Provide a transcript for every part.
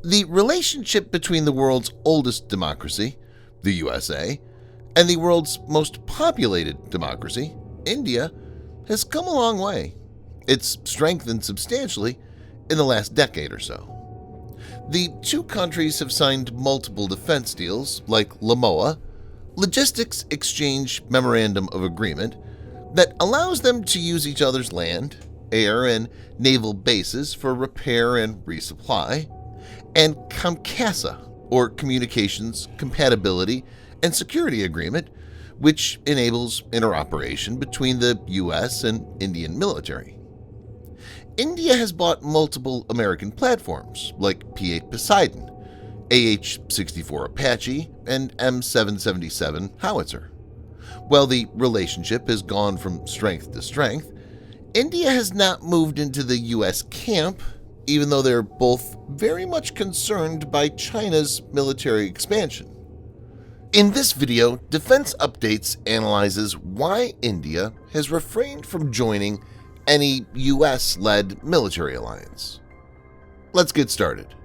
The relationship between the world's oldest democracy, the U.S.A., and the world's most populated democracy, India, has come a long way. It's strengthened substantially in the last decade or so. The two countries have signed multiple defense deals like LEMOA, Logistics Exchange Memorandum of Agreement, that allows them to use each other's land, air, and naval bases for repair and resupply, and COMCASA, or Communications, Compatibility, and Security Agreement, which enables interoperation between the U.S. and Indian military. India has bought multiple American platforms like P-8 Poseidon, AH-64 Apache, and M777 howitzer. While the relationship has gone from strength to strength, India has not moved into the U.S. camp, even though they're both very much concerned by China's military expansion. In this video, Defense Updates analyzes why India has refrained from joining any U.S.-led military alliance. Let's get started.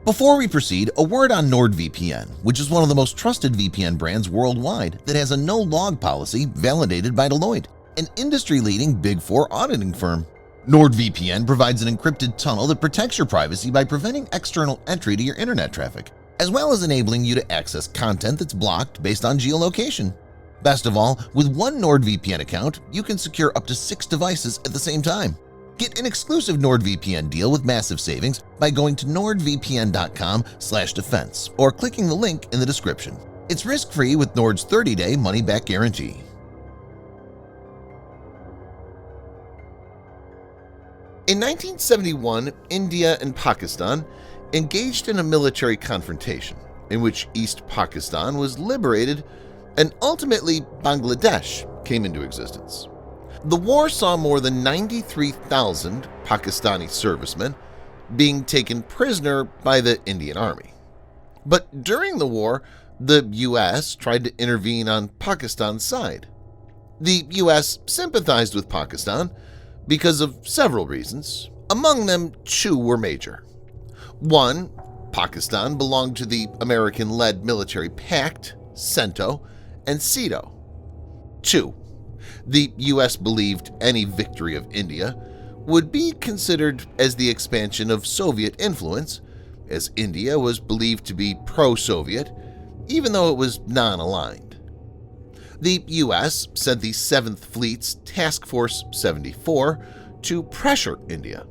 Before we proceed, a word on NordVPN, which is one of the most trusted VPN brands worldwide that has a no-log policy validated by Deloitte, an industry-leading Big Four auditing firm. NordVPN provides an encrypted tunnel that protects your privacy by preventing external entry to your internet traffic, as well as enabling you to access content that's blocked based on geolocation. Best of all, with one NordVPN account, you can secure up to 6 devices at the same time. Get an exclusive NordVPN deal with massive savings by going to nordvpn.com/defense or clicking the link in the description. It's risk-free with Nord's 30-day money-back guarantee. In 1971, India and Pakistan engaged in a military confrontation in which East Pakistan was liberated and ultimately Bangladesh came into existence. The war saw more than 93,000 Pakistani servicemen being taken prisoner by the Indian Army. But during the war, the U.S. tried to intervene on Pakistan's side. The U.S. sympathized with Pakistan because of several reasons. Among them, 2 were major. 1, Pakistan belonged to the American-led military pact, CENTO, and CETO. 2, the U.S. believed any victory of India would be considered as the expansion of Soviet influence, as India was believed to be pro-Soviet, even though it was non-aligned. The U.S. sent the 7th Fleet's Task Force 74 to pressure India.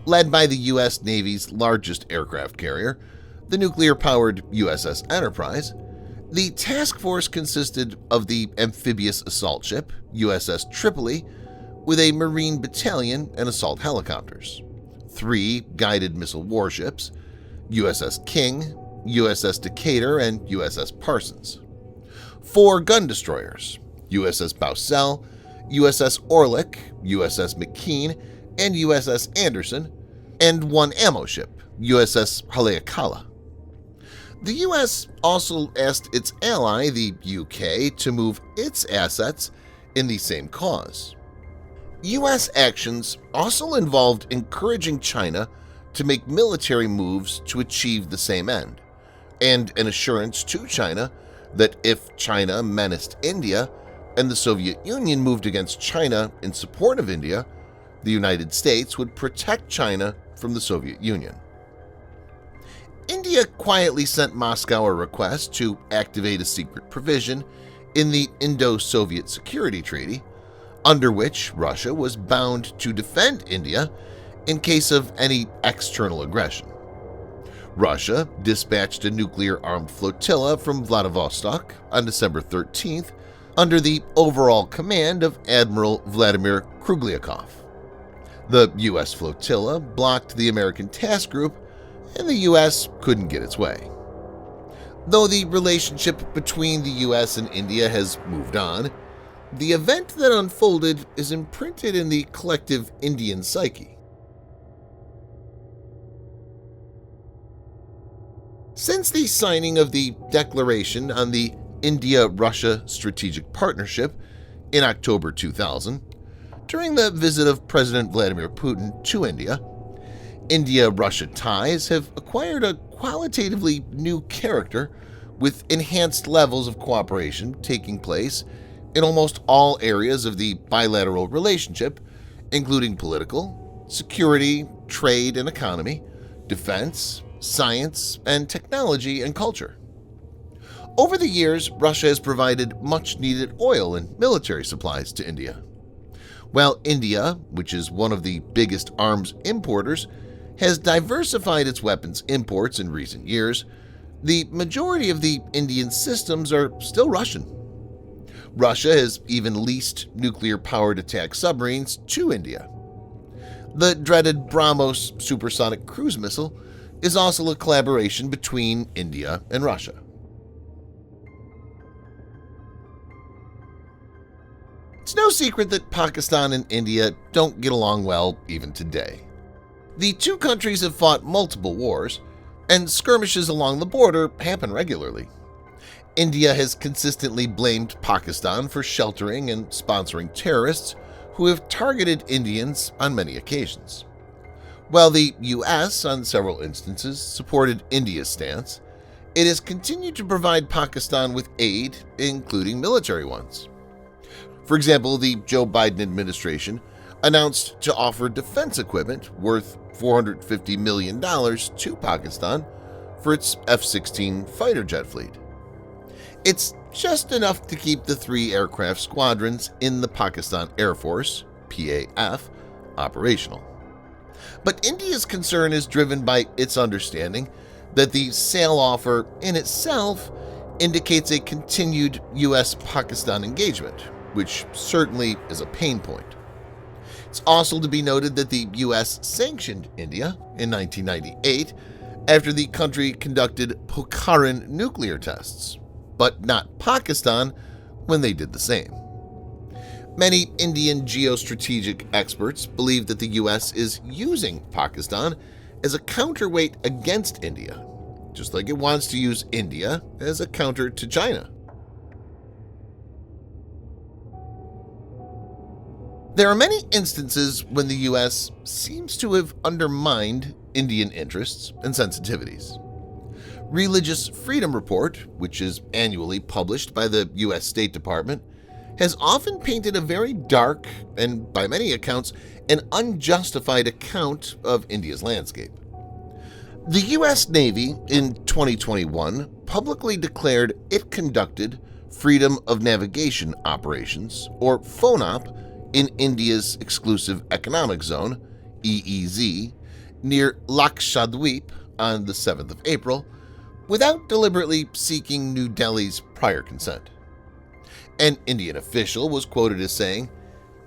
Led by the U.S. Navy's largest aircraft carrier, the nuclear-powered USS Enterprise, the task force consisted of the amphibious assault ship USS Tripoli with a Marine battalion and assault helicopters, 3 guided missile warships, USS King, USS Decatur, and USS Parsons, 4 gun destroyers, USS Bowsell, USS Orlick, USS McKean, and USS Anderson, and 1 ammo ship, USS Haleakala. The U.S. also asked its ally, the U.K., to move its assets in the same cause. U.S. actions also involved encouraging China to make military moves to achieve the same end, and an assurance to China that if China menaced India and the Soviet Union moved against China in support of India, the United States would protect China from the Soviet Union. India quietly sent Moscow a request to activate a secret provision in the Indo-Soviet Security Treaty, under which Russia was bound to defend India in case of any external aggression. Russia dispatched a nuclear-armed flotilla from Vladivostok on December 13th under the overall command of Admiral Vladimir Krugliakov. The U.S. flotilla blocked the American task group, and the U.S. couldn't get its way. Though the relationship between the U.S. and India has moved on, the event that unfolded is imprinted in the collective Indian psyche. Since the signing of the Declaration on the India-Russia Strategic Partnership in October 2000, during the visit of President Vladimir Putin to India, India-Russia ties have acquired a qualitatively new character, with enhanced levels of cooperation taking place in almost all areas of the bilateral relationship, including political, security, trade and economy, defense, science, and technology and culture. Over the years, Russia has provided much-needed oil and military supplies to India. While India, which is one of the biggest arms importers, has diversified its weapons imports in recent years, the majority of the Indian systems are still Russian. Russia has even leased nuclear-powered attack submarines to India. The dreaded BrahMos supersonic cruise missile is also a collaboration between India and Russia. It's no secret that Pakistan and India don't get along well even today. The two countries have fought multiple wars, and skirmishes along the border happen regularly. India has consistently blamed Pakistan for sheltering and sponsoring terrorists who have targeted Indians on many occasions. While the U.S. on several instances supported India's stance, it has continued to provide Pakistan with aid, including military ones. For example, the Joe Biden administration announced to offer defense equipment worth $450 million to Pakistan for its F-16 fighter jet fleet. It's just enough to keep the 3 aircraft squadrons in the Pakistan Air Force, PAF, operational. But India's concern is driven by its understanding that the sale offer in itself indicates a continued U.S.-Pakistan engagement, which certainly is a pain point. It's also to be noted that the U.S. sanctioned India in 1998 after the country conducted Pokhran nuclear tests, but not Pakistan when they did the same. Many Indian geostrategic experts believe that the U.S. is using Pakistan as a counterweight against India, just like it wants to use India as a counter to China. There are many instances when the U.S. seems to have undermined Indian interests and sensitivities. Religious Freedom Report, which is annually published by the U.S. State Department, has often painted a very dark and, by many accounts, an unjustified account of India's landscape. The U.S. Navy in 2021 publicly declared it conducted Freedom of Navigation operations, or FONOP, in India's Exclusive Economic Zone, EEZ, near Lakshadweep on the 7th of April, without deliberately seeking New Delhi's prior consent. An Indian official was quoted as saying,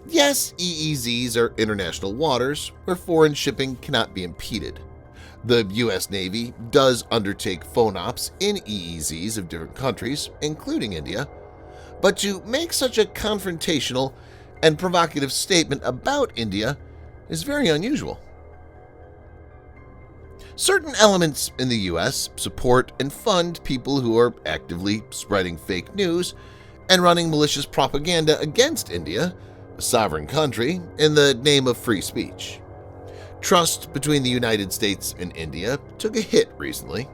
"Yes, EEZs are international waters where foreign shipping cannot be impeded. The U.S. Navy does undertake FONOPs in EEZs of different countries, including India, but to make such a confrontational and provocative statement about India is very unusual." Certain elements in the U.S. support and fund people who are actively spreading fake news and running malicious propaganda against India, a sovereign country, in the name of free speech. Trust between the United States and India took a hit recently.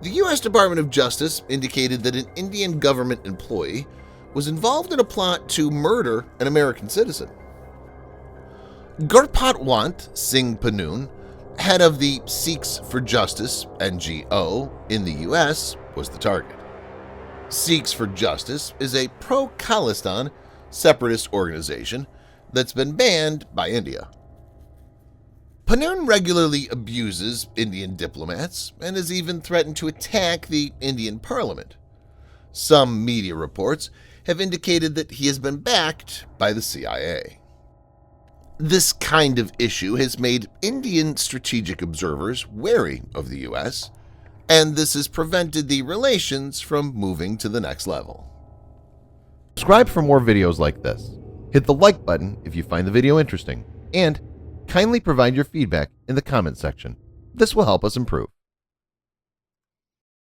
The U.S. Department of Justice indicated that an Indian government employee was involved in a plot to murder an American citizen. Gurpatwant Singh Pannoon, head of the Sikhs for Justice NGO in the U.S., was the target. Sikhs for Justice is a pro-Khalistan separatist organization that's been banned by India. Pannoon regularly abuses Indian diplomats and has even threatened to attack the Indian parliament. Some media reports have indicated that he has been backed by the CIA. This kind of issue has made Indian strategic observers wary of the U.S., and this has prevented the relations from moving to the next level. Subscribe for more videos like this. Hit the like button if you find the video interesting, and kindly provide your feedback in the comment section. This will help us improve.